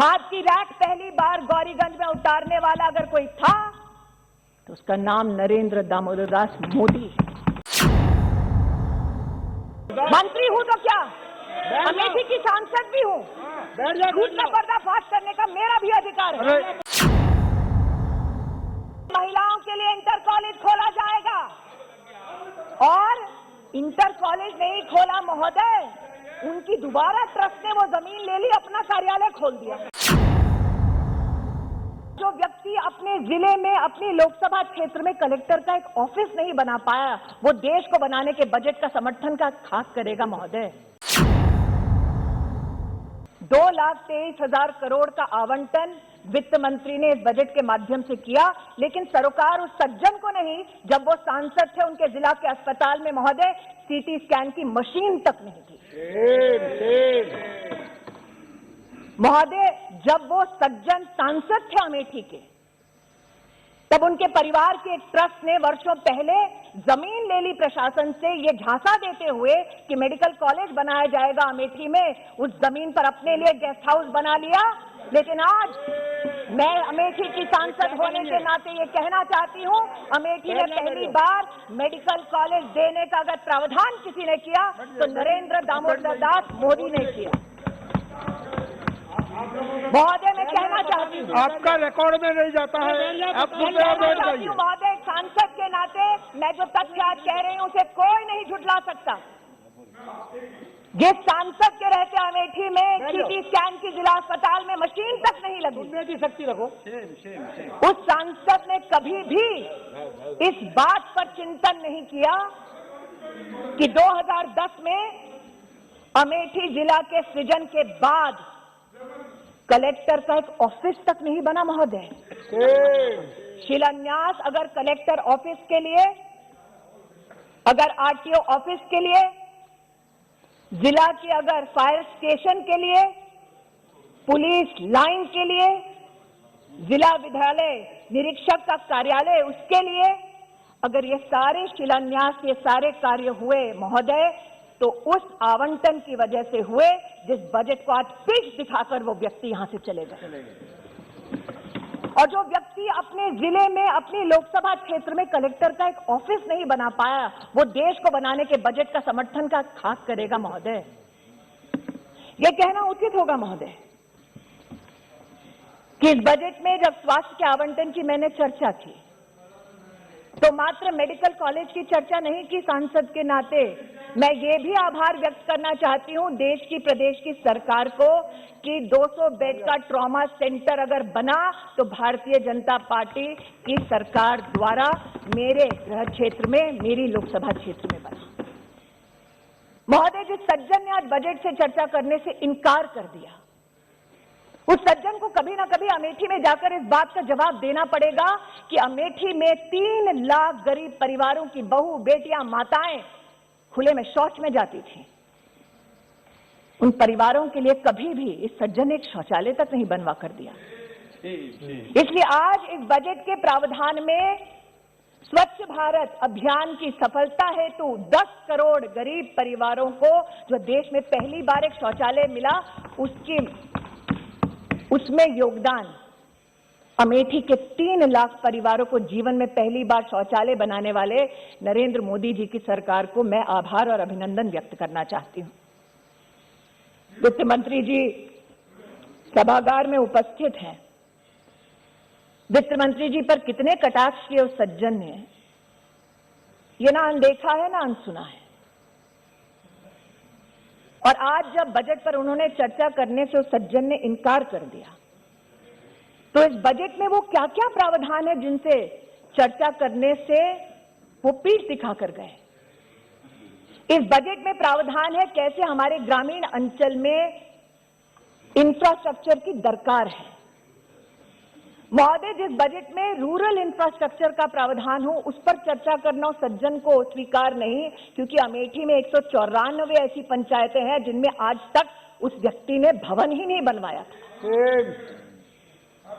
खाद की रैक पहली बार गौरीगंज में उतारने वाला अगर कोई था तो उसका नाम नरेंद्र दामोदर दास मोदी है। मंत्री हूं तो क्या, अमेठी की सांसद भी हूं। झूठ का पर्दाफाश करने का मेरा भी अधिकार है। महिलाओं के लिए इंटर कॉलेज खोला जाएगा और इंटर कॉलेज नहीं खोला महोदय, उनकी दोबारा ट्रस्ट ने वो जमीन ले ली, अपना कार्यालय खोल दिया। जो व्यक्ति अपने जिले में अपनी लोकसभा क्षेत्र में कलेक्टर का एक ऑफिस नहीं बना पाया, वो देश को बनाने के बजट का समर्थन का खाक करेगा महोदय। 2,23,000 करोड़ का आवंटन वित्त मंत्री ने इस बजट के माध्यम से किया, लेकिन सरोकार उस सज्जन को नहीं, जब वो सांसद थे उनके जिला के अस्पताल में महोदय सीटी स्कैन की मशीन तक नहीं थी महोदय। जब वो सज्जन सांसद थे अमेठी के, तब उनके परिवार के एक ट्रस्ट ने वर्षों पहले जमीन ले ली प्रशासन से, ये झांसा देते हुए कि मेडिकल कॉलेज बनाया जाएगा अमेठी में। उस जमीन पर अपने लिए गेस्ट हाउस बना लिया। लेकिन आज मैं अमेठी की सांसद होने के नाते ये कहना चाहती हूं, अमेठी में पहली बार मेडिकल कॉलेज देने का अगर प्रावधान किसी ने किया तो नरेंद्र दामोदर दास मोदी ने किया। महोदय मैं कहना चाहती हूँ, आपका रिकॉर्ड में नहीं जाता है, आप महोदय सांसद के नाते मैं जो तथ्य आज कह रही हूँ उसे कोई नहीं झुठला सकता। जिस सांसद के रहते अमेठी में सीटी स्कैन की जिला अस्पताल में मशीन तक नहीं लगी, शक्ति रखो, उस सांसद ने कभी भी इस बात पर चिंतन नहीं किया कि 2010 में अमेठी जिला के सृजन के बाद कलेक्टर का एक ऑफिस तक नहीं बना महोदय। शिलान्यास अगर कलेक्टर ऑफिस के लिए, अगर आरटीओ ऑफिस के लिए, जिला के अगर फायर स्टेशन के लिए, पुलिस लाइन के लिए, जिला विद्यालय निरीक्षक का कार्यालय उसके लिए, अगर ये सारे शिलान्यास, ये सारे कार्य हुए महोदय, तो उस आवंटन की वजह से हुए जिस बजट को आज पिच दिखाकर वो व्यक्ति यहां से चले गए। और जो व्यक्ति अपने जिले में अपनी लोकसभा क्षेत्र में कलेक्टर का एक ऑफिस नहीं बना पाया, वो देश को बनाने के बजट का समर्थन का खाक करेगा महोदय। ये कहना उचित होगा महोदय कि इस बजट में जब स्वास्थ्य के आवंटन की मैंने चर्चा की तो मात्र मेडिकल कॉलेज की चर्चा नहीं की। सांसद के नाते मैं ये भी आभार व्यक्त करना चाहती हूं देश की, प्रदेश की सरकार को कि 200 बेड का ट्रॉमा सेंटर अगर बना तो भारतीय जनता पार्टी की सरकार द्वारा मेरे गृह क्षेत्र में, मेरी लोकसभा क्षेत्र में बना। महोदय, जिस सज्जन ने आज बजट से चर्चा करने से इनकार कर दिया, उस सज्जन को कभी ना कभी अमेठी में जाकर इस बात का जवाब देना पड़ेगा कि अमेठी में 3 लाख गरीब परिवारों की बहू, बेटियां, माताएं खुले में शौच में जाती थी। उन परिवारों के लिए कभी भी इस सज्जन ने एक शौचालय तक नहीं बनवा कर दिया। इसलिए आज इस बजट के प्रावधान में स्वच्छ भारत अभियान की सफलता हेतु 10 करोड़ गरीब परिवारों को जो देश में पहली बार एक शौचालय मिला, उसमें योगदान अमेठी के 3 लाख परिवारों को जीवन में पहली बार शौचालय बनाने वाले नरेंद्र मोदी जी की सरकार को मैं आभार और अभिनंदन व्यक्त करना चाहती हूं। वित्त मंत्री जी सभागार में उपस्थित हैं। वित्त मंत्री जी पर कितने कटाक्ष किए उस सज्जन ने, ये ना अनदेखा है ना अनसुना है। और आज जब बजट पर उन्होंने चर्चा करने से उस सज्जन ने इनकार कर दिया, तो इस बजट में वो क्या क्या प्रावधान है जिनसे चर्चा करने से वो पीठ दिखाकर गए। इस बजट में प्रावधान है कैसे हमारे ग्रामीण अंचल में इंफ्रास्ट्रक्चर की दरकार है। महोदय, जिस बजट में रूरल इंफ्रास्ट्रक्चर का प्रावधान हो उस पर चर्चा करना उस सज्जन को स्वीकार नहीं, क्योंकि अमेठी में 194 ऐसी पंचायतें हैं जिनमें आज तक उस व्यक्ति ने भवन ही नहीं बनवाया था।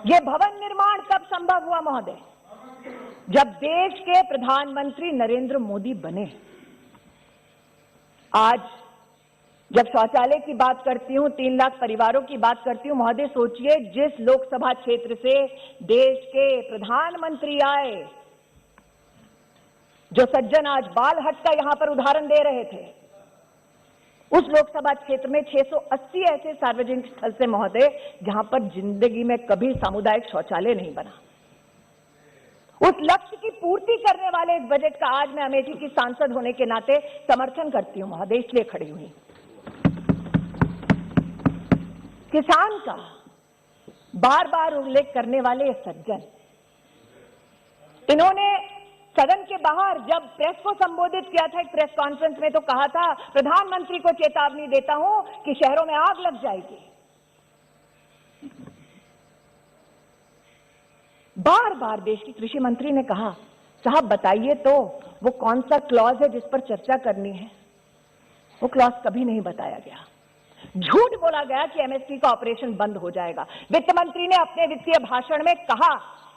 ये भवन निर्माण कब संभव हुआ महोदय? जब देश के प्रधानमंत्री नरेंद्र मोदी बने। आज जब शौचालय की बात करती हूं, 3 लाख परिवारों की बात करती हूं, महोदय सोचिए जिस लोकसभा क्षेत्र से देश के प्रधानमंत्री आए, जो सज्जन आज बाल हट का यहां पर उदाहरण दे रहे थे, उस लोकसभा क्षेत्र में 680 ऐसे सार्वजनिक स्थल से महोदय जहां पर जिंदगी में कभी सामुदायिक शौचालय नहीं बना। उस लक्ष्य की पूर्ति करने वाले इस बजट का आज मैं अमेठी की सांसद होने के नाते समर्थन करती हूं महोदय, इसलिए खड़ी हुई। किसान का बार बार उल्लेख करने वाले ये सज्जन, इन्होंने सदन के बाहर जब प्रेस को संबोधित किया था, एक प्रेस कॉन्फ्रेंस में, तो कहा था प्रधानमंत्री को चेतावनी देता हूं कि शहरों में आग लग जाएगी। बार बार देश की कृषि मंत्री ने कहा, साहब बताइए तो वो कौन सा क्लॉज है जिस पर चर्चा करनी है। वो क्लॉज कभी नहीं बताया गया। झूठ बोला गया कि एमएसपी का ऑपरेशन बंद हो जाएगा। वित्त मंत्री ने अपने वित्तीय भाषण में कहा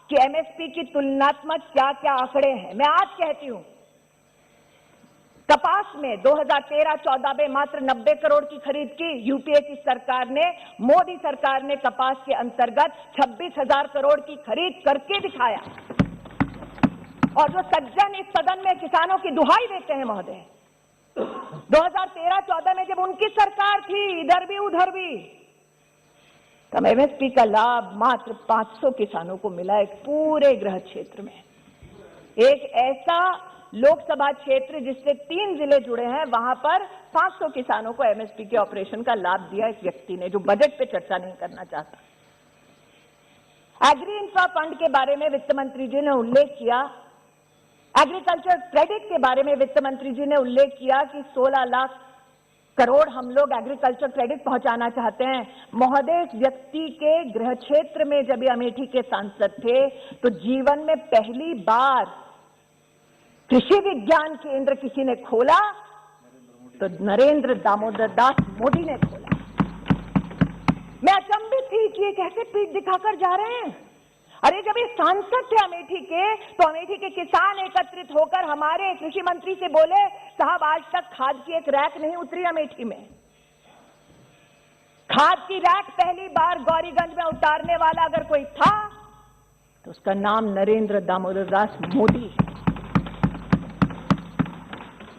कि एमएसपी की तुलनात्मक क्या क्या आंकड़े हैं। मैं आज कहती हूं, कपास में 2013-14 में मात्र 90 करोड़ की खरीद की यूपीए की सरकार ने, मोदी सरकार ने कपास के अंतर्गत 26,000 करोड़ की खरीद करके दिखाया। और जो सज्जन इस सदन में किसानों की दुहाई देते हैं महोदय, 2013-14 में जब उनकी सरकार थी, इधर भी उधर भी, तब एमएसपी का लाभ मात्र 500 किसानों को मिला एक पूरे गृह क्षेत्र में। एक ऐसा लोकसभा क्षेत्र जिससे 3 जिले जुड़े हैं, वहां पर 500 किसानों को एमएसपी के ऑपरेशन का लाभ दिया इस व्यक्ति ने, जो बजट पे चर्चा नहीं करना चाहता। एग्री इंफ्रा फंड के बारे में वित्त मंत्री जी ने उल्लेख किया, एग्रीकल्चर क्रेडिट के बारे में वित्त मंत्री जी ने उल्लेख किया कि 16 लाख करोड़ हम लोग एग्रीकल्चर क्रेडिट पहुंचाना चाहते हैं। महोदय, इस व्यक्ति के गृह क्षेत्र में जब ये अमेठी के सांसद थे, तो जीवन में पहली बार कृषि विज्ञान केंद्र किसी ने खोला तो नरेंद्र दामोदर दास मोदी ने खोला। मैं अचंभित थी कि ये कैसे पीठ दिखाकर जा रहे हैं। अरे जब ये सांसद थे अमेठी के, तो अमेठी के किसान एकत्रित होकर हमारे कृषि मंत्री से बोले, साहब आज तक खाद की एक रैक नहीं उतरी अमेठी में। खाद की रैक पहली बार गौरीगंज में उतारने वाला अगर कोई था तो उसका नाम नरेंद्र दामोदर दास मोदी है।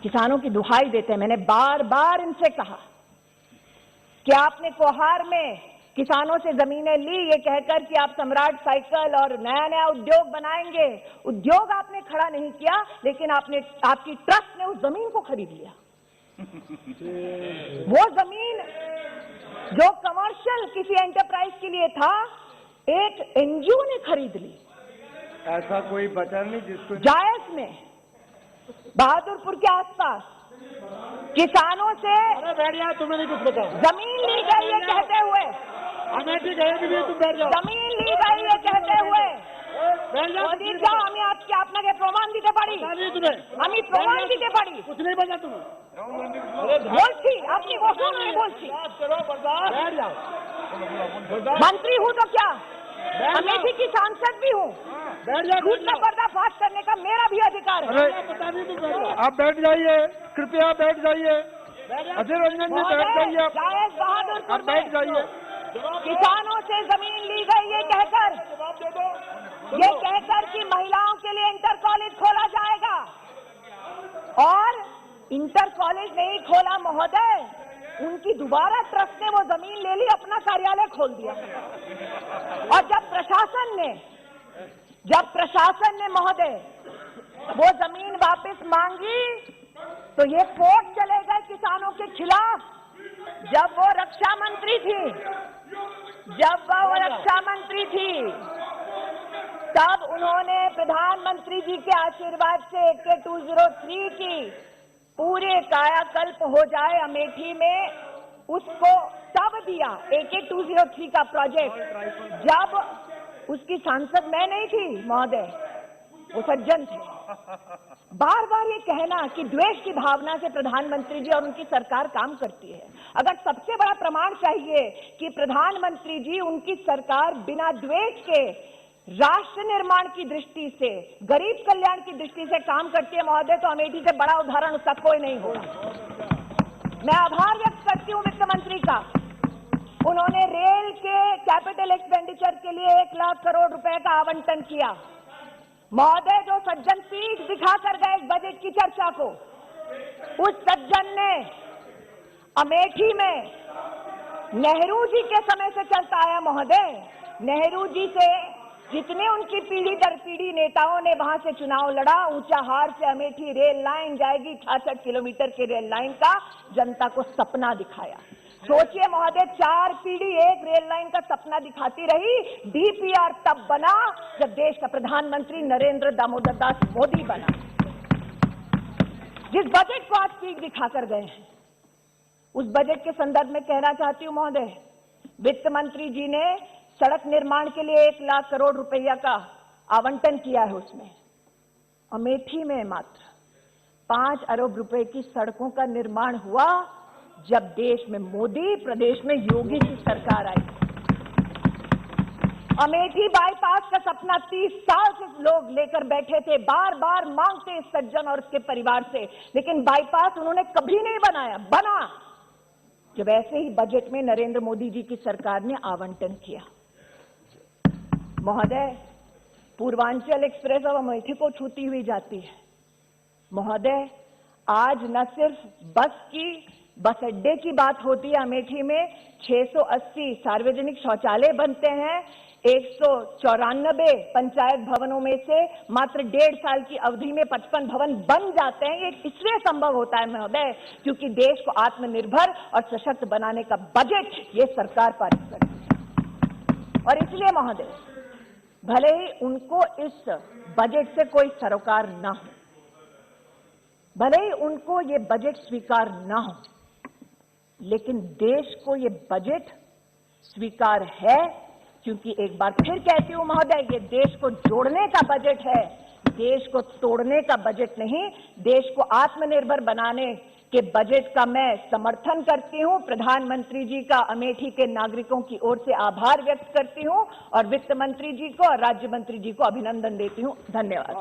किसानों की दुहाई देते हैं। मैंने बार बार इनसे कहा कि आपने कोहार में किसानों से जमीनें ली ये कहकर कि आप सम्राट साइकिल और नया नया उद्योग बनाएंगे। उद्योग आपने खड़ा नहीं किया, लेकिन आपकी ट्रस्ट ने उस जमीन को खरीद लिया। वो जमीन जो कमर्शियल किसी एंटरप्राइज के लिए था, एक एनजीओ ने खरीद ली। ऐसा कोई बचा नहीं जिसको जायस में, बहादुरपुर के आसपास किसानों से तुम्हें नहीं कुछ बता, जमीन ली गई है कहते हुए, अमेठी गए भी तुम बैठ जाओ, जमीन ली गई है कहते हुए मोदी जाओ, আমি আজকে আপনাকে প্রমাণ দিতে পারি, আমি প্রমাণ দিতে পারি। कुछ नहीं बचा तुम्हें, বলছি আপনি বসুন, আমি বলছি। बैठ जाओ, मंत्री हूँ तो क्या, अमेठी की सांसद भी हूँ। बैठ जाओ, झूठ का पर्दाफाश करने का मेरा भी अधिकार है। आप बैठ जाइए, कृपया बैठ जाइए। अजय रंजन जी बैठ जाइए, जायज बहादुरपुर आप बैठ जाइए। किसानों से जमीन ली गई ये कहकर कि महिलाओं के लिए इंटर कॉलेज खोला जाएगा, और इंटर कॉलेज नहीं खोला महोदय, उनकी दोबारा ट्रस्ट ने वो जमीन ले ली, अपना कार्यालय खोल दिया। और जब प्रशासन ने महोदय वो जमीन वापस मांगी तो ये कोर्ट चले गए किसानों के खिलाफ। जब वो रक्षा मंत्री थी तब उन्होंने प्रधानमंत्री जी के आशीर्वाद से AK 203 की पूरे कायाकल्प हो जाए अमेठी में, उसको तब दिया AK 203 का प्रोजेक्ट, जब उसकी सांसद मैं नहीं थी महोदय, वो सज्जन थे। बार बार ये कहना कि द्वेष की भावना से प्रधानमंत्री जी और उनकी सरकार काम करती है। अगर सबसे बड़ा प्रमाण चाहिए कि प्रधानमंत्री जी, उनकी सरकार बिना द्वेष के राष्ट्र निर्माण की दृष्टि से, गरीब कल्याण की दृष्टि से काम करती है महोदय, तो अमेठी से बड़ा उदाहरण उसका कोई नहीं होगा। मैं आभार व्यक्त करती हूं वित्त मंत्री का। उन्होंने रेल के कैपिटल एक्सपेंडिचर के लिए 1 लाख करोड़ रुपए का आवंटन किया। महोदय, जो सज्जन पीठ दिखाकर गए इस बजट की चर्चा को, उस सज्जन ने अमेठी में नेहरू जी के समय से चलता आया। महोदय, नेहरू जी से जितने उनकी पीढ़ी दर पीढ़ी नेताओं ने वहां से चुनाव लड़ा, ऊंचाहार से अमेठी रेल लाइन जाएगी, 66 किलोमीटर की रेल लाइन का जनता को सपना दिखाया। सोचिए महोदय, 4 पीढ़ी एक रेल लाइन का सपना दिखाती रही। डीपीआर तब बना जब देश का प्रधानमंत्री नरेंद्र दामोदर दास मोदी बना। जिस बजट को आज पीठ दिखाकर गए हैं, उस बजट के संदर्भ में कहना चाहती हूं महोदय, वित्त मंत्री जी ने सड़क निर्माण के लिए 1 लाख करोड़ रुपया का आवंटन किया है। उसमें अमेठी में मात्र 5 अरब रुपए की सड़कों का निर्माण हुआ जब देश में मोदी, प्रदेश में योगी की सरकार आई। अमेठी बाईपास का सपना 30 साल से लोग लेकर बैठे थे, बार बार मांगते इस सज्जन और उसके परिवार से, लेकिन बाईपास उन्होंने कभी नहीं बनाया। बना जब ऐसे ही बजट में नरेंद्र मोदी जी की सरकार ने आवंटन किया। महोदय, पूर्वांचल एक्सप्रेस अब अमेठी को छूती हुई जाती है। महोदय, आज न सिर्फ बस अड्डे की बात होती है, अमेठी में 680 सार्वजनिक शौचालय बनते हैं। 194 पंचायत भवनों में से मात्र 1.5 साल की अवधि में 55 भवन बन जाते हैं। ये इसलिए संभव होता है महोदय, क्योंकि देश को आत्मनिर्भर और सशक्त बनाने का बजट ये सरकार पारित करती है। और इसलिए महोदय, भले ही उनको इस बजट से कोई सरोकार ना हो, भले ही उनको ये बजट स्वीकार ना हो, लेकिन देश को ये बजट स्वीकार है, क्योंकि एक बार फिर कहती हूं महोदय, ये देश को जोड़ने का बजट है, देश को तोड़ने का बजट नहीं। देश को आत्मनिर्भर बनाने के बजट का मैं समर्थन करती हूं। प्रधानमंत्री जी का अमेठी के नागरिकों की ओर से आभार व्यक्त करती हूं और वित्त मंत्री जी को और राज्य मंत्री जी को अभिनंदन देती हूं। धन्यवाद।